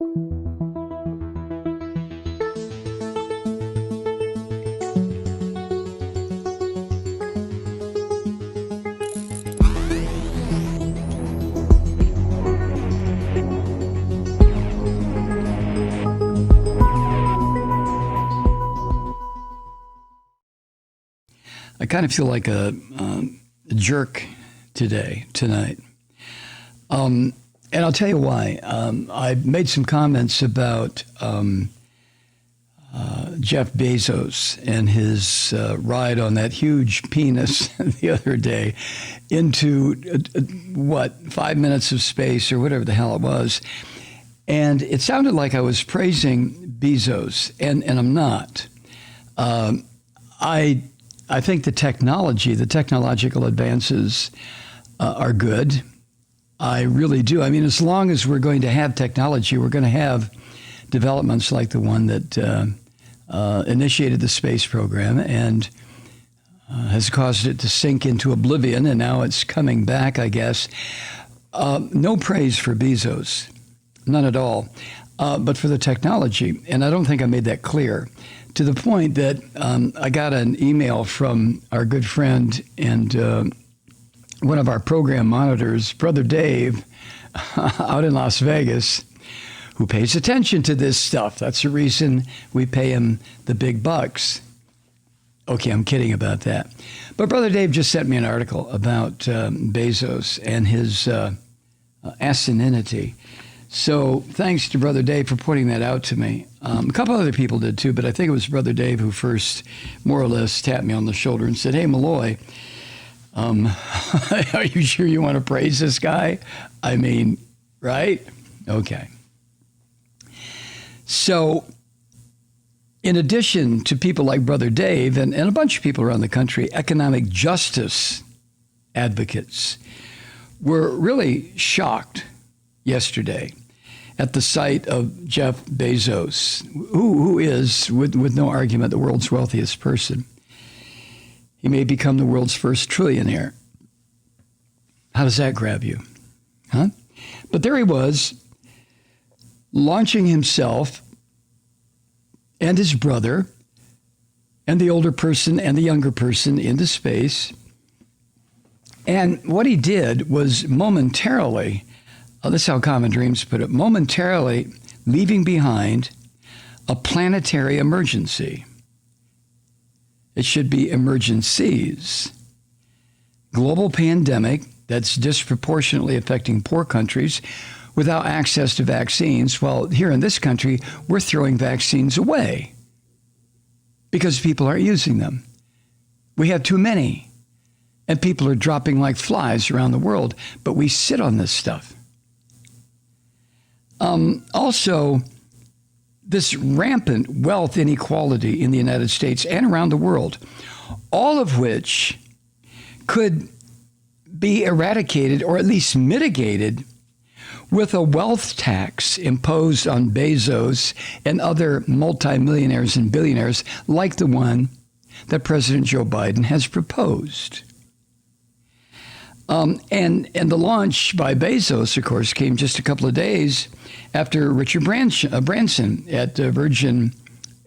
I kind of feel like a jerk tonight. And I'll tell you why. I made some comments about Jeff Bezos and his ride on that huge penis the other day into, 5 minutes of space or whatever the hell it was. And it sounded like I was praising Bezos, and I'm not. I think the technological advances are good. I really do. I mean, as long as we're going to have technology, we're going to have developments like the one that initiated the space program and has caused it to sink into oblivion, and now it's coming back, I guess. No praise for Bezos, none at all, but for the technology. And I don't think I made that clear, to the point that I got an email from our good friend and one of our program monitors, Brother Dave, out in Las Vegas, who pays attention to this stuff. That's the reason we pay him the big bucks. Okay, I'm kidding about that. But Brother Dave just sent me an article about Bezos and his asininity. So thanks to Brother Dave for pointing that out to me. A couple other people did too, but I think it was Brother Dave who first more or less tapped me on the shoulder and said, "Hey, Malloy, are you sure you want to praise this guy? I mean, right?" Okay. So in addition to people like Brother Dave and a bunch of people around the country, economic justice advocates were really shocked yesterday at the sight of Jeff Bezos, who is, with no argument, the world's wealthiest person. He may become the world's first trillionaire. How does that grab you? Huh? But there he was, launching himself and his brother and the older person and the younger person into space. And what he did was momentarily, this is how Common Dreams put it, momentarily leaving behind a planetary emergency. It should be emergencies. Global pandemic that's disproportionately affecting poor countries without access to vaccines. Well, here in this country, we're throwing vaccines away because people aren't using them. We have too many, and people are dropping like flies around the world, but we sit on this stuff. Also, this rampant wealth inequality in the United States and around the world, all of which could be eradicated or at least mitigated with a wealth tax imposed on Bezos and other multimillionaires and billionaires like the one that President Joe Biden has proposed. And the launch by Bezos, of course, came just a couple of days after Richard Branson at Virgin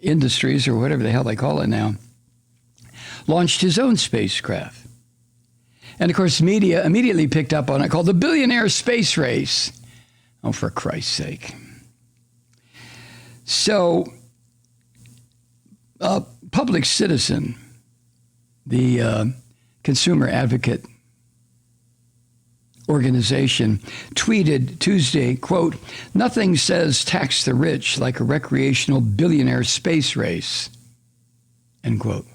Industries, or whatever the hell they call it now, launched his own spacecraft. And of course, media immediately picked up on it, called the Billionaire Space Race. Oh, for Christ's sake. So, Public Citizen, the consumer advocate organization, tweeted Tuesday, quote, "Nothing says tax the rich like a recreational billionaire space race," end quote.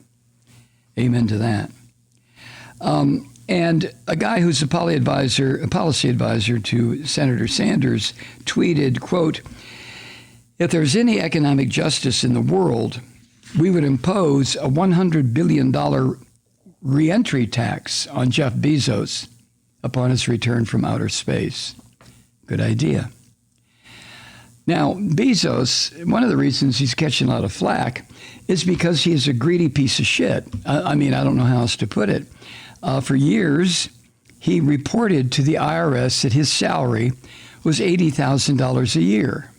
Amen to that. And a guy who's a policy advisor to Senator Sanders tweeted, quote, "If there's any economic justice in the world, we would impose a $100 billion reentry tax on Jeff Bezos upon his return from outer space." Good idea. Now, Bezos, one of the reasons he's catching a lot of flack is because he is a greedy piece of shit. I mean, I don't know how else to put it. For years, he reported to the IRS that his salary was $80,000 a year.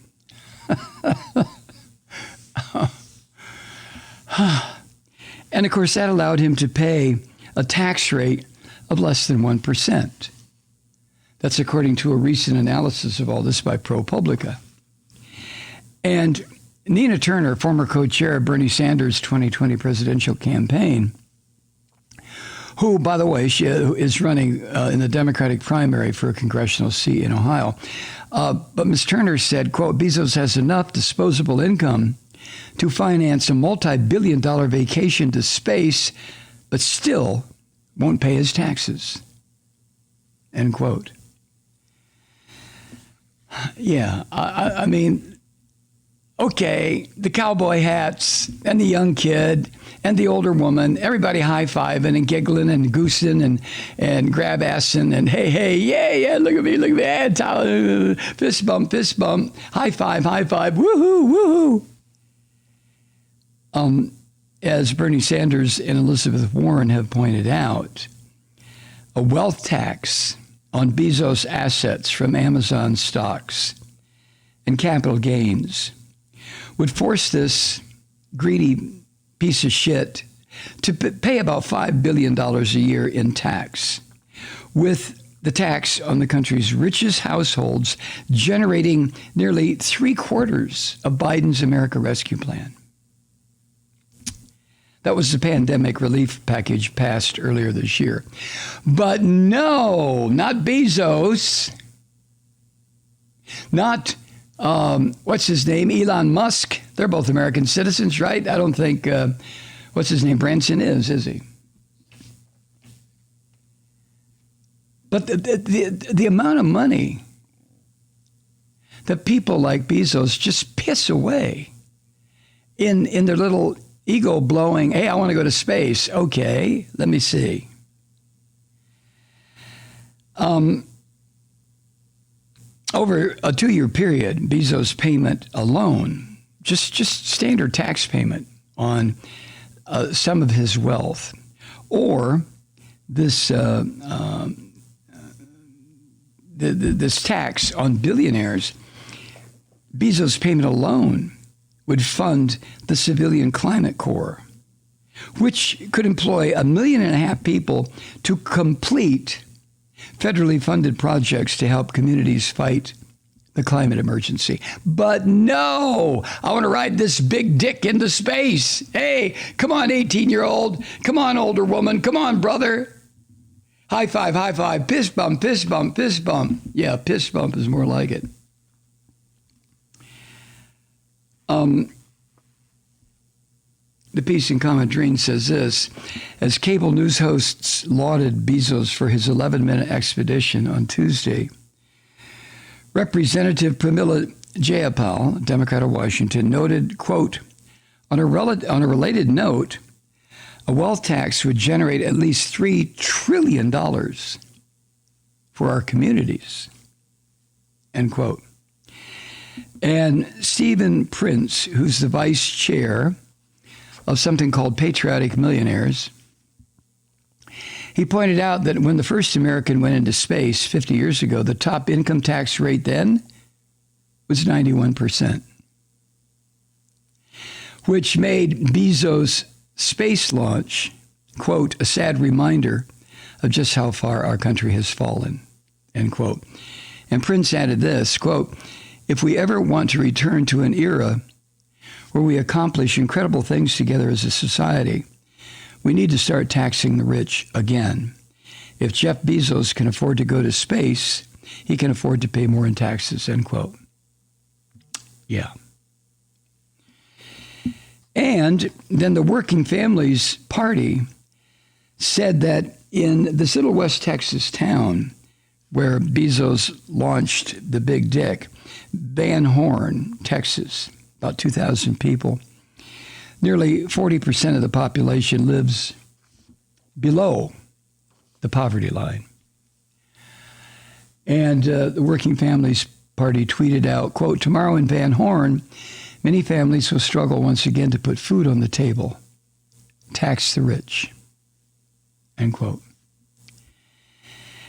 And of course, that allowed him to pay a tax rate of less than 1%. That's according to a recent analysis of all this by ProPublica. And Nina Turner, former co-chair of Bernie Sanders' 2020 presidential campaign, who, by the way, she is running in the Democratic primary for a congressional seat in Ohio. But Ms. Turner said, quote, Bezos has enough disposable income to finance a multi-billion-dollar vacation to space, but still won't pay his taxes, end quote. Yeah, I mean, okay, the cowboy hats and the young kid and the older woman, everybody high-fiving and giggling and goosing and grab-assing and hey, yeah, look at me, fist bump, high five, woohoo. As Bernie Sanders and Elizabeth Warren have pointed out, a wealth tax on Bezos' assets from Amazon stocks and capital gains would force this greedy piece of shit to pay about $5 billion a year in tax, with the tax on the country's richest households generating nearly 3/4 of Biden's America Rescue Plan. That was the pandemic relief package passed earlier this year. But no, not Bezos. Not, what's his name, Elon Musk. They're both American citizens, right? I don't think, what's his name, Branson is he? But the amount of money that people like Bezos just piss away in their little ego blowing, hey, I want to go to space. Okay, let me see. Over a 2-year period, Bezos' payment alone, just standard tax payment on some of his wealth, or this this tax on billionaires, Bezos' payment alone would fund the Civilian Climate Corps, which could employ 1.5 million people to complete federally funded projects to help communities fight the climate emergency. But no, I want to ride this big dick into space. Hey, come on, 18-year-old. Come on, older woman. Come on, brother. High five, piss bump. Yeah, piss bump is more like it. The piece in Comedrine says this: as cable news hosts lauded Bezos for his 11-minute expedition on Tuesday, Representative Pramila Jayapal, Democrat of Washington, noted, quote, on a related note, a wealth tax would generate at least $3 trillion for our communities, end quote. And Stephen Prince, who's the vice chair of something called Patriotic Millionaires, he pointed out that when the first American went into space 50 years ago, the top income tax rate then was 91%, which made Bezos' space launch, quote, a sad reminder of just how far our country has fallen, end quote. And Prince added this, quote, if we ever want to return to an era where we accomplish incredible things together as a society, we need to start taxing the rich again. If Jeff Bezos can afford to go to space, he can afford to pay more in taxes, end quote. Yeah. And then the Working Families Party said that in this little West Texas town where Bezos launched the big dick, Van Horn, Texas, about 2,000 people, nearly 40% of the population lives below the poverty line. And the Working Families Party tweeted out, quote, tomorrow in Van Horn, many families will struggle once again to put food on the table. Tax the rich, end quote.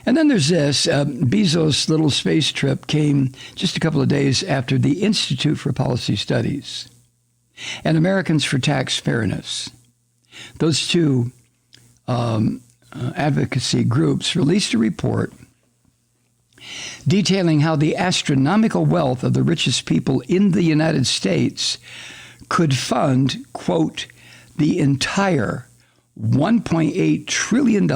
And then there's this. Bezos' little space trip came just a couple of days after the Institute for Policy Studies and Americans for Tax Fairness. Those two advocacy groups released a report detailing how the astronomical wealth of the richest people in the United States could fund, quote, the entire $1.8 trillion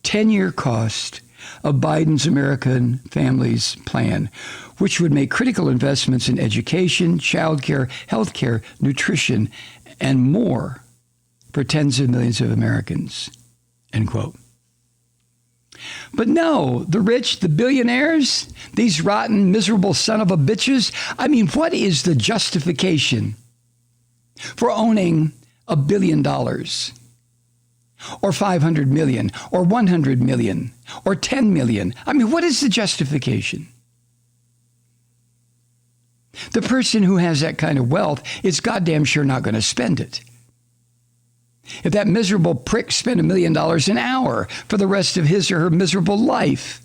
10-year cost of Biden's American Families Plan, which would make critical investments in education, childcare, healthcare, nutrition, and more for tens of millions of Americans, end quote. But no, the rich, the billionaires, these rotten, miserable son of a bitches, I mean, what is the justification for owning $1 billion or 500 million or 100 million or 10 million? I mean, what is the justification? The person who has that kind of wealth is goddamn sure not going to spend it. If that miserable prick spent $1 million an hour for the rest of his or her miserable life,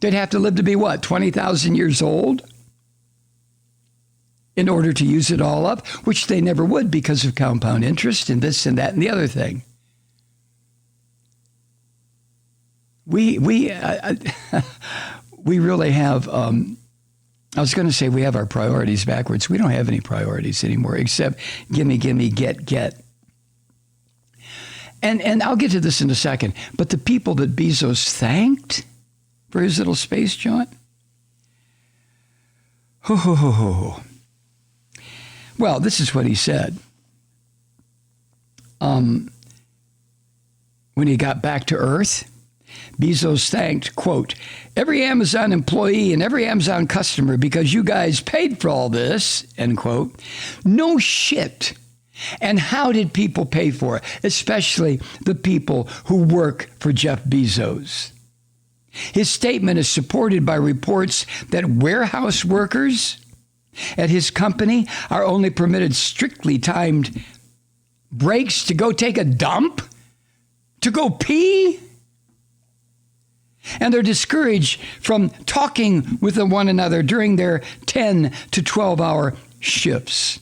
they'd have to live to be what, 20,000 years old in order to use it all up, which they never would because of compound interest and this and that and the other thing. We really have, I was going to say we have our priorities backwards. We don't have any priorities anymore except gimme, get. And I'll get to this in a second, but the people that Bezos thanked for his little space jaunt, well, this is what he said. When he got back to Earth, Bezos thanked, quote, every Amazon employee and every Amazon customer because you guys paid for all this, end quote. No shit. And how did people pay for it? Especially the people who work for Jeff Bezos. His statement is supported by reports that warehouse workers at his company are only permitted strictly timed breaks to go take a dump, to go pee. And they're discouraged from talking with one another during their 10 to 12-hour shifts.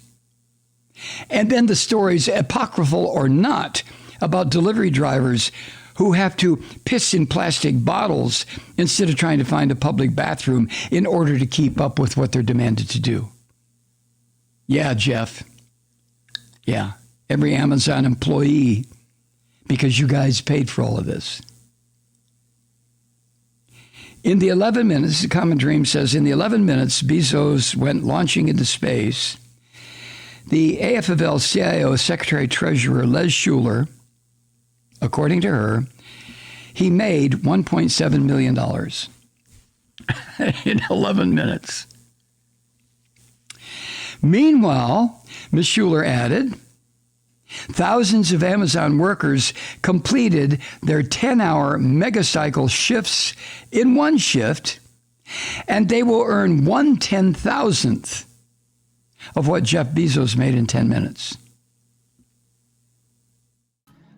And then the stories, apocryphal or not, about delivery drivers who have to piss in plastic bottles instead of trying to find a public bathroom in order to keep up with what they're demanded to do. Yeah, Jeff. Yeah, every Amazon employee, because you guys paid for all of this. In the 11 minutes, the Common Dream says, in the 11 minutes Bezos went launching into space, the AFL-CIO Secretary-Treasurer Les Schuler, according to her, he made $1.7 million in 11 minutes. Meanwhile, Ms. Schuler added, thousands of Amazon workers completed their 10-hour megacycle shifts in one shift, and they will earn 1/10,000th of what Jeff Bezos made in 10 minutes.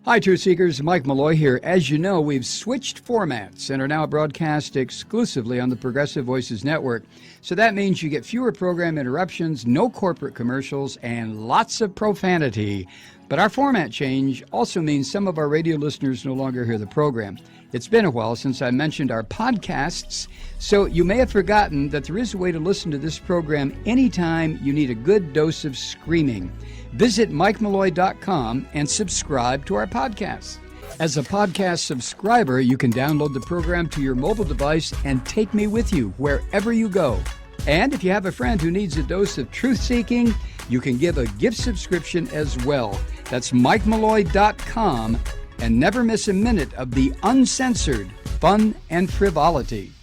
Hi, Truth Seekers. Mike Malloy here. As you know, we've switched formats and are now broadcast exclusively on the Progressive Voices Network. So that means you get fewer program interruptions, no corporate commercials, and lots of profanity. But our format change also means some of our radio listeners no longer hear the program. It's been a while since I mentioned our podcasts, so you may have forgotten that there is a way to listen to this program anytime you need a good dose of screaming. Visit MikeMalloy.com and subscribe to our podcast. As a podcast subscriber, you can download the program to your mobile device and take me with you wherever you go. And if you have a friend who needs a dose of truth-seeking, you can give a gift subscription as well. That's MikeMalloy.com, and never miss a minute of the uncensored fun and frivolity.